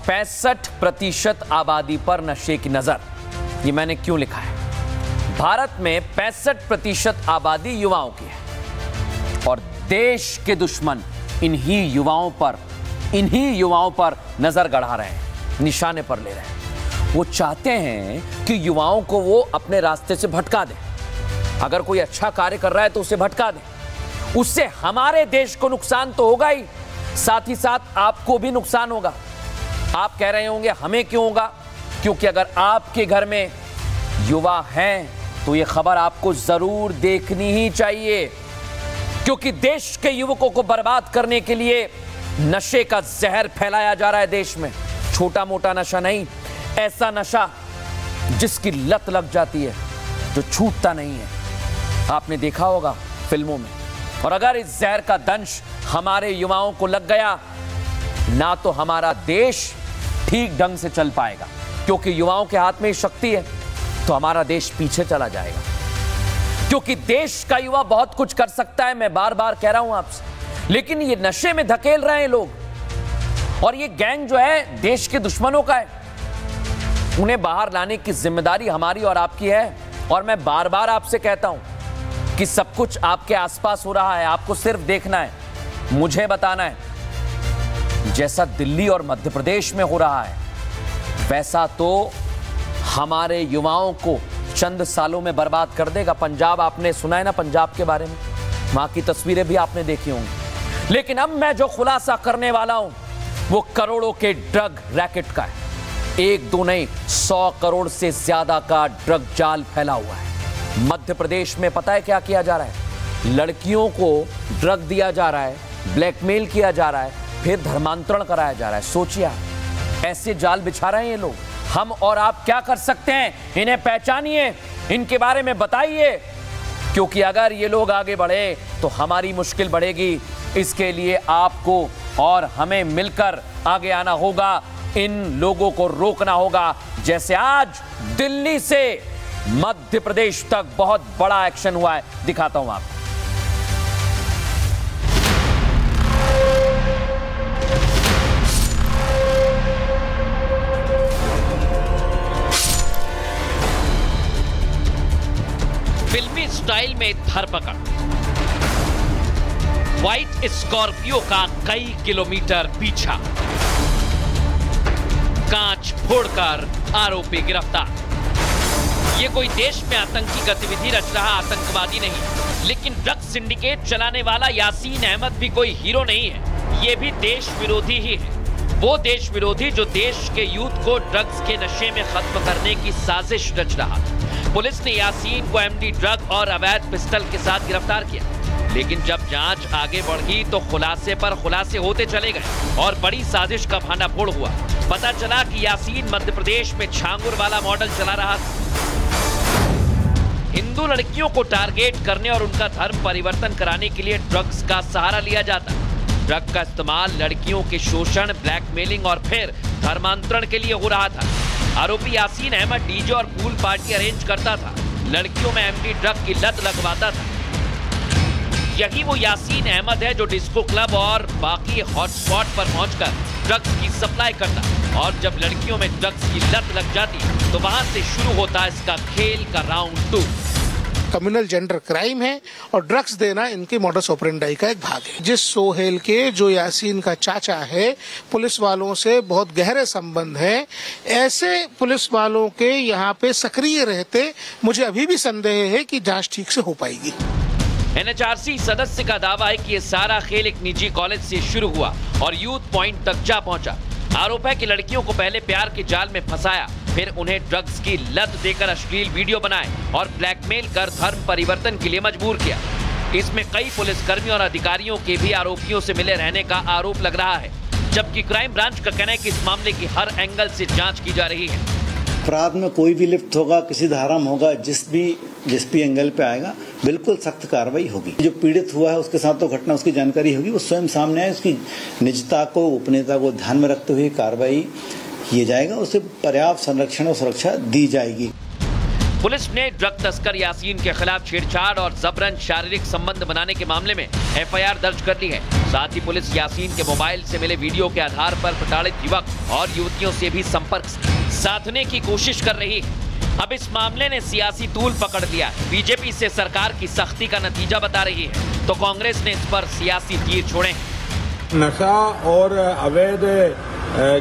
65% आबादी पर नशे की नजर। ये मैंने क्यों लिखा है? भारत में 65% आबादी युवाओं की है और देश के दुश्मन इन्हीं युवाओं पर नजर गड़ा रहे हैं, निशाने पर ले रहे हैं। वो चाहते हैं कि युवाओं को वो अपने रास्ते से भटका दें। अगर कोई अच्छा कार्य कर रहा है तो उसे भटका दें। उससे हमारे देश को नुकसान तो होगा ही, साथ ही साथ आपको भी नुकसान होगा। आप कह रहे होंगे हमें क्यों होगा? क्योंकि अगर आपके घर में युवा हैं तो यह खबर आपको जरूर देखनी ही चाहिए, क्योंकि देश के युवकों को बर्बाद करने के लिए नशे का जहर फैलाया जा रहा है देश में। छोटा मोटा नशा नहीं, ऐसा नशा जिसकी लत लग जाती है, जो छूटता नहीं है। आपने देखा होगा फिल्मों में। और अगर इस जहर का दंश हमारे युवाओं को लग गया ना तो हमारा देश ठीक ढंग से चल पाएगा, क्योंकि युवाओं के हाथ में शक्ति है, तो हमारा देश पीछे चला जाएगा। क्योंकि देश का युवा बहुत कुछ कर सकता है, मैं बार बार कह रहा हूं आपसे, लेकिन ये नशे में धकेल रहे हैं लोग। और ये गैंग जो है देश के दुश्मनों का है, उन्हें बाहर लाने की जिम्मेदारी हमारी और आपकी है। और मैं बार बार आपसे कहता हूं कि सब कुछ आपके आसपास हो रहा है, आपको सिर्फ देखना है, मुझे बताना है। जैसा दिल्ली और मध्य प्रदेश में हो रहा है, वैसा तो हमारे युवाओं को चंद सालों में बर्बाद कर देगा। पंजाब, आपने सुना है ना पंजाब के बारे में, वहां की तस्वीरें भी आपने देखी होंगी। लेकिन अब मैं जो खुलासा करने वाला हूं वो करोड़ों के ड्रग रैकेट का है। 1-2 नहीं, 100 करोड़ से ज्यादा का ड्रग जाल फैला हुआ है। मध्य प्रदेश में पता है क्या किया जा रहा है? लड़कियों को ड्रग दिया जा रहा है, ब्लैकमेल किया जा रहा है, फिर धर्मांतरण कराया जा रहा है। सोचिए, ऐसे जाल बिछा रहे हैं ये लोग। हम और आप क्या कर सकते हैं? इन्हें पहचानिए, इनके बारे में बताइए, क्योंकि अगर ये लोग आगे बढ़े तो हमारी मुश्किल बढ़ेगी। इसके लिए आपको और हमें मिलकर आगे आना होगा, इन लोगों को रोकना होगा। जैसे आज दिल्ली से मध्य प्रदेश तक बहुत बड़ा एक्शन हुआ है, दिखाता हूं आपको। फिल्मी स्टाइल में धरपकड़, व्हाइट स्कॉर्पियो का कई किलोमीटर पीछा, कांच फोड़कर आरोपी गिरफ्तार। ये कोई देश में आतंकी गतिविधि रच रहा आतंकवादी नहीं, लेकिन ड्रग्स सिंडिकेट चलाने वाला यासीन अहमद भी कोई हीरो नहीं है। ये भी देश विरोधी ही है। वो देश विरोधी जो देश के यूथ को ड्रग्स के नशे में खत्म करने की साजिश रच रहा। पुलिस ने यासीन को एमडी ड्रग और अवैध पिस्टल के साथ गिरफ्तार किया, लेकिन जब जांच आगे बढ़ी तो खुलासे पर खुलासे होते चले गए और बड़ी साजिश का भांडाफोड़ हुआ। पता चला कि यासीन मध्य प्रदेश में छांगुर वाला मॉडल चला रहा था। हिंदू लड़कियों को टारगेट करने और उनका धर्म परिवर्तन कराने के लिए ड्रग्स का सहारा लिया जाता। ड्रग का इस्तेमाल लड़कियों के शोषण, ब्लैकमेलिंग और फिर धर्मांतरण के लिए हो रहा था। आरोपी यासीन अहमद डीजे और पूल पार्टी अरेंज करता था, लड़कियों में एमडी ड्रग की लत लगवाता था। यही वो यासीन अहमद है जो डिस्को क्लब और बाकी हॉटस्पॉट पर पहुंचकर ड्रग्स की सप्लाई करता, और जब लड़कियों में ड्रग्स की लत लग जाती तो वहां से शुरू होता इसका खेल का राउंड 2। कम्युनल जेंडर क्राइम है और ड्रग्स देना इनके मॉडस ऑपरेंडाई का एक भाग है। जिस सोहेल के, जो यासीन का चाचा है, पुलिस वालों से बहुत गहरे संबंध है, ऐसे पुलिस वालों के यहाँ पे सक्रिय रहते मुझे अभी भी संदेह है कि जांच ठीक से हो पाएगी। एनएचआरसी सदस्य का दावा है कि ये सारा खेल एक निजी कॉलेज से शुरू हुआ और यूथ पॉइंट तक जा पहुंचा। आरोप है कि लड़कियों को पहले प्यार के जाल में फंसाया, फिर उन्हें ड्रग्स की लत देकर अश्लील वीडियो बनाए और ब्लैकमेल कर धर्म परिवर्तन के लिए मजबूर किया। इसमें कई पुलिसकर्मियों और अधिकारियों के भी आरोपियों से मिले रहने का आरोप लग रहा है, जबकि क्राइम ब्रांच का कहना है कि इस मामले की हर एंगल से जांच की जा रही है। अपराध में कोई भी लिप्त होगा, किसी धारा में होगा, जिस भी एंगल पे आएगा, बिल्कुल सख्त कार्रवाई होगी। जो पीड़ित हुआ है उसके साथ तो घटना, उसकी जानकारी होगी, वो स्वयं सामने आए, उसकी निजता को, गोपनीयता को ध्यान में रखते हुए कार्रवाई किया जाएगा, उसे पर्याप्त संरक्षण और सुरक्षा दी जाएगी। पुलिस ने ड्रग तस्कर यासीन के खिलाफ छेड़छाड़ और जबरन शारीरिक संबंध बनाने के मामले में एफआईआर दर्ज कर ली है। साथ ही पुलिस यासीन के मोबाइल से मिले वीडियो के आधार पर प्रताड़ित युवक और युवतियों से भी संपर्क साधने की कोशिश कर रही है। अब इस मामले ने सियासी तूल पकड़ लिया। बीजेपी से सरकार की सख्ती का नतीजा बता रही है, तो कांग्रेस ने इस पर सियासी तीर छोड़े। नशा और अवैध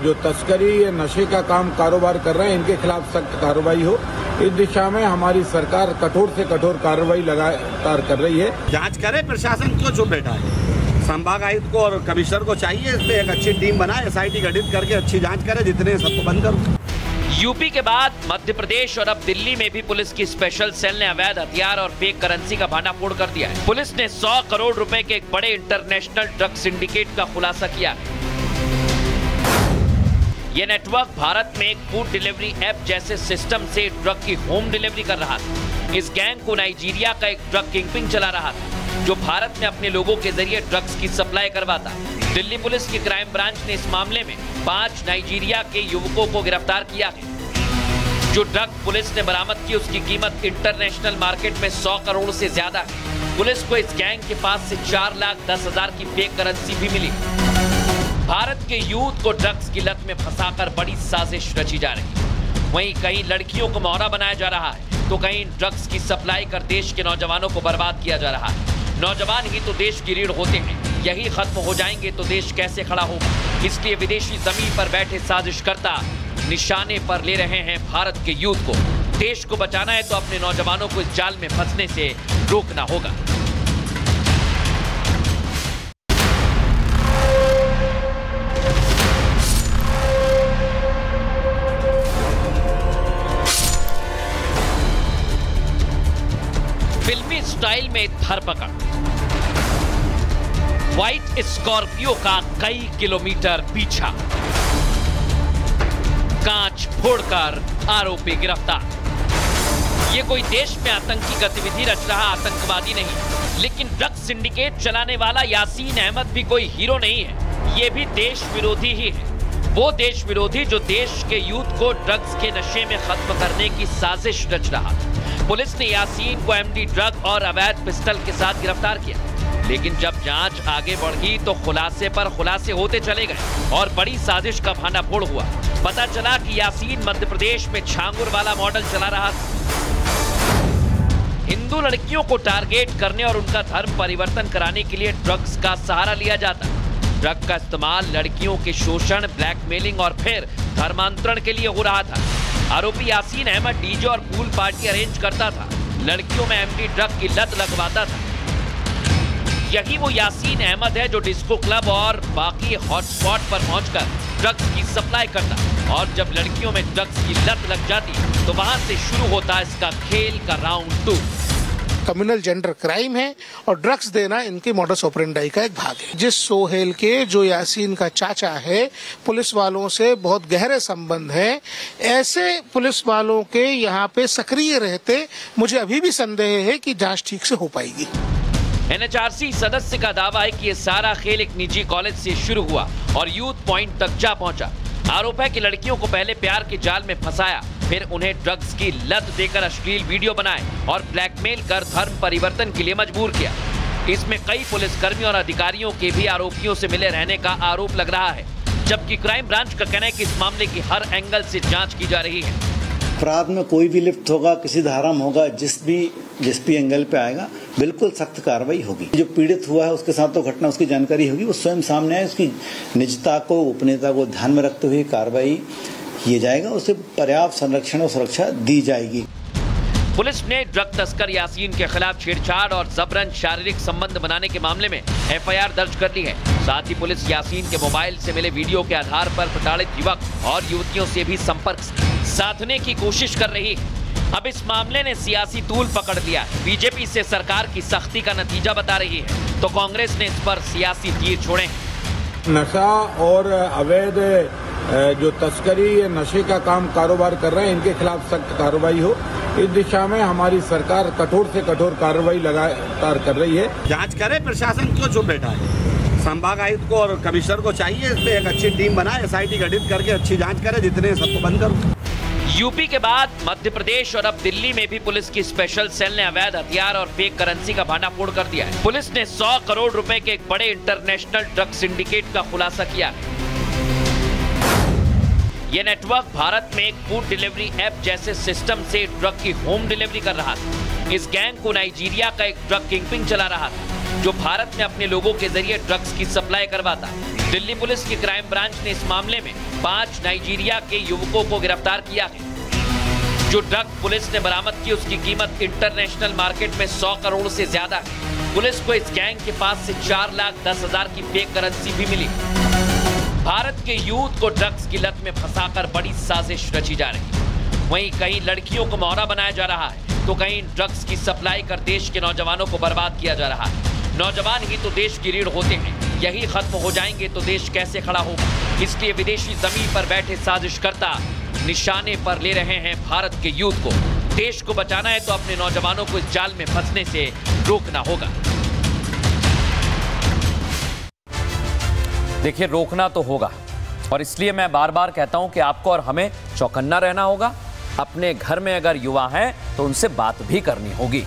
जो तस्करी नशे का काम कारोबार कर रहे हैं, इनके खिलाफ सख्त कार्रवाई हो, इस दिशा में हमारी सरकार कठोर से कठोर कार्रवाई लगातार कर रही है। जांच करे, प्रशासन क्यों चुप बैठा है? संभाग आयुक्त को और कमिश्नर को चाहिए इस पे एक अच्छी टीम बनाए, एसआईटी गठित करके अच्छी जांच करे, जितने सबको बंद करो। यूपी के बाद मध्य प्रदेश और अब दिल्ली में भी पुलिस की स्पेशल सेल ने अवैध हथियार और फेक करेंसी का भांडाफोड़ कर दिया है। पुलिस ने 100 करोड़ रुपए के एक बड़े इंटरनेशनल ड्रग सिंडिकेट का खुलासा किया है। यह नेटवर्क भारत में एक फूड डिलीवरी ऐप जैसे सिस्टम से ड्रग की होम डिलीवरी कर रहा था। इस गैंग को नाइजीरिया का एक ड्रग किंगपिन चला रहा था, जो भारत में अपने लोगों के जरिए ड्रग्स की सप्लाई करवाता। दिल्ली पुलिस की क्राइम ब्रांच ने इस मामले में 5 नाइजीरिया के युवकों को गिरफ्तार किया है। जो ड्रग पुलिस ने बरामद की, उसकी कीमत इंटरनेशनल मार्केट में 100 करोड़ से ज्यादा है। पुलिस को इस गैंग के पास से 4,10,000 की फेक करेंसी भी मिली। भारत के यूथ को ड्रग्स की लत में फंसाकर बड़ी साजिश रची जा रही है। वहीं कहीं लड़कियों को मोहरा बनाया जा रहा है, तो कहीं ड्रग्स की सप्लाई कर देश के नौजवानों को बर्बाद किया जा रहा है। नौजवान ही तो देश की रीढ़ होते हैं, यही खत्म हो जाएंगे तो देश कैसे खड़ा होगा। इसलिए विदेशी जमीन पर बैठे साजिशकर्ता निशाने पर ले रहे हैं भारत के यूथ को। देश को बचाना है तो अपने नौजवानों को इस जाल में फंसने से रोकना होगा। फिल्मी स्टाइल में धरपकड़, व्हाइट स्कॉर्पियो का कई किलोमीटर पीछा, कांच फोड़कर आरोपी गिरफ्तार। ये कोई देश में आतंकी गतिविधि रच रहा आतंकवादी नहीं, लेकिन ड्रग सिंडिकेट चलाने वाला यासीन अहमद भी कोई हीरो नहीं है। ये भी देश विरोधी ही है, वो देश विरोधी जो देश के यूथ को ड्रग्स के नशे में खत्म करने की साजिश रच रहा। पुलिस ने यासीन को एमडी ड्रग और अवैध पिस्टल के साथ गिरफ्तार किया, लेकिन जब जांच आगे बढ़ी तो खुलासे पर खुलासे होते चले गए और बड़ी साजिश का भांडाफोड़ हुआ। पता चला कि यासीन मध्य प्रदेश में छांगुर वाला मॉडल चला रहा था। हिंदू लड़कियों को टारगेट करने और उनका धर्म परिवर्तन कराने के लिए ड्रग्स का सहारा लिया जाता। ड्रग का इस्तेमाल लड़कियों के शोषण, ब्लैकमेलिंग और फिर धर्मांतरण के लिए हो रहा था। आरोपी यासीन अहमद डीजे और पूल पार्टी अरेंज करता था, लड़कियों में एमडी ड्रग की लत लगवाता था। यही वो यासीन अहमद है जो डिस्को क्लब और बाकी हॉटस्पॉट पर पहुंचकर ड्रग्स की सप्लाई करता, और जब लड़कियों में ड्रग्स की लत लग जाती तो वहां से शुरू होता इसका खेल का राउंड 2। कम्युनल जेंडर क्राइम है और ड्रग्स देना इनके मॉडस ऑपरेंडाई का एक भाग है। जिस सोहेल के जो यासीन का चाचा है, पुलिस वालों से बहुत गहरे संबंध है, ऐसे पुलिस वालों के यहाँ पे सक्रिय रहते मुझे अभी भी संदेह है कि जांच ठीक से हो पाएगी। एनएचआरसी सदस्य का दावा है कि ये सारा खेल एक निजी कॉलेज से शुरू हुआ और यूथ पॉइंट तक जा पहुंचा। आरोप है कि लड़कियों को पहले प्यार के जाल में फंसाया, फिर उन्हें ड्रग्स की लत देकर अश्लील वीडियो बनाए और ब्लैकमेल कर धर्म परिवर्तन के लिए मजबूर किया। इसमें कई पुलिसकर्मियों और अधिकारियों के भी आरोपियों से मिले रहने का आरोप लग रहा है, जबकि क्राइम ब्रांच का कहना है कि इस मामले की हर एंगल से जांच की जा रही है। अपराध में कोई भी लिप्त होगा, किसी धारा में होगा, जिस भी एंगल पे आएगा, बिल्कुल सख्त कार्रवाई होगी। जो पीड़ित हुआ है उसके साथ तो घटना उसकी जानकारी होगी, वो स्वयं सामने आए, उसकी निजता को, गोपनीयता को ध्यान में रखते हुए कार्रवाई किया जाएगा, उसे पर्याप्त संरक्षण और सुरक्षा दी जाएगी। पुलिस ने ड्रग तस्कर यासीन के खिलाफ छेड़छाड़ और जबरन शारीरिक संबंध बनाने के मामले में एफआईआर दर्ज कर ली है। साथ ही पुलिस यासीन के मोबाइल से मिले वीडियो के आधार पर प्रताड़ित युवक और युवतियों से भी संपर्क साधने की कोशिश कर रही है। अब इस मामले ने सियासी तूल पकड़ लिया। बीजेपी से सरकार की सख्ती का नतीजा बता रही है, तो कांग्रेस ने इस पर सियासी तीर छोड़े। नशा और अवैध जो तस्करी नशे का काम कारोबार कर रहे हैं, इनके खिलाफ सख्त कार्रवाई हो, इस दिशा में हमारी सरकार कठोर से कठोर कार्रवाई लगातार कर रही है। जांच करे, प्रशासन क्यों चुप बैठा है? संभाग आयुक्त को और कमिश्नर को चाहिए इस पे एक अच्छी टीम बनाए, एसआईटी गठित करके अच्छी जांच करे, जितने सबको बंद करो। यूपी के बाद मध्य प्रदेश और अब दिल्ली में भी पुलिस की स्पेशल सेल ने अवैध हथियार और फेक करेंसी का भांडाफोड़ कर दिया है। पुलिस ने 100 करोड़ रुपए के एक बड़े इंटरनेशनल ड्रग सिंडिकेट का खुलासा किया है। यह नेटवर्क भारत में एक फूड डिलीवरी ऐप जैसे सिस्टम से ड्रग की होम डिलीवरी कर रहा था। इस गैंग को नाइजीरिया का एक ड्रग किंगपिन चला रहा था, जो भारत में अपने लोगों के जरिए ड्रग्स की सप्लाई करवाता। दिल्ली पुलिस की क्राइम ब्रांच ने इस मामले में 5 नाइजीरिया के युवकों को गिरफ्तार किया है। जो ड्रग पुलिस ने बरामद की उसकी कीमत इंटरनेशनल मार्केट में 100 करोड़ से ज्यादा है। पुलिस को इस गैंग के पास से 4,10,000 की फेक करेंसी भी मिली। भारत के यूथ को ड्रग्स की लत में फंसाकर बड़ी साजिश रची जा रही है। वहीं कहीं लड़कियों को मोहरा बनाया जा रहा है, तो कहीं ड्रग्स की सप्लाई कर देश के नौजवानों को बर्बाद किया जा रहा है। नौजवान ही तो देश की रीढ़ होते हैं, यही खत्म हो जाएंगे तो देश कैसे खड़ा होगा। इसलिए विदेशी जमीन पर बैठे साजिशकर्ता निशाने पर ले रहे हैं भारत के यूथ को। देश को बचाना है तो अपने नौजवानों को इस जाल में फंसने से रोकना होगा। देखिए, रोकना तो होगा, और इसलिए मैं बार बार कहता हूं कि आपको और हमें चौकन्ना रहना होगा। अपने घर में अगर युवा हैं तो उनसे बात भी करनी होगी।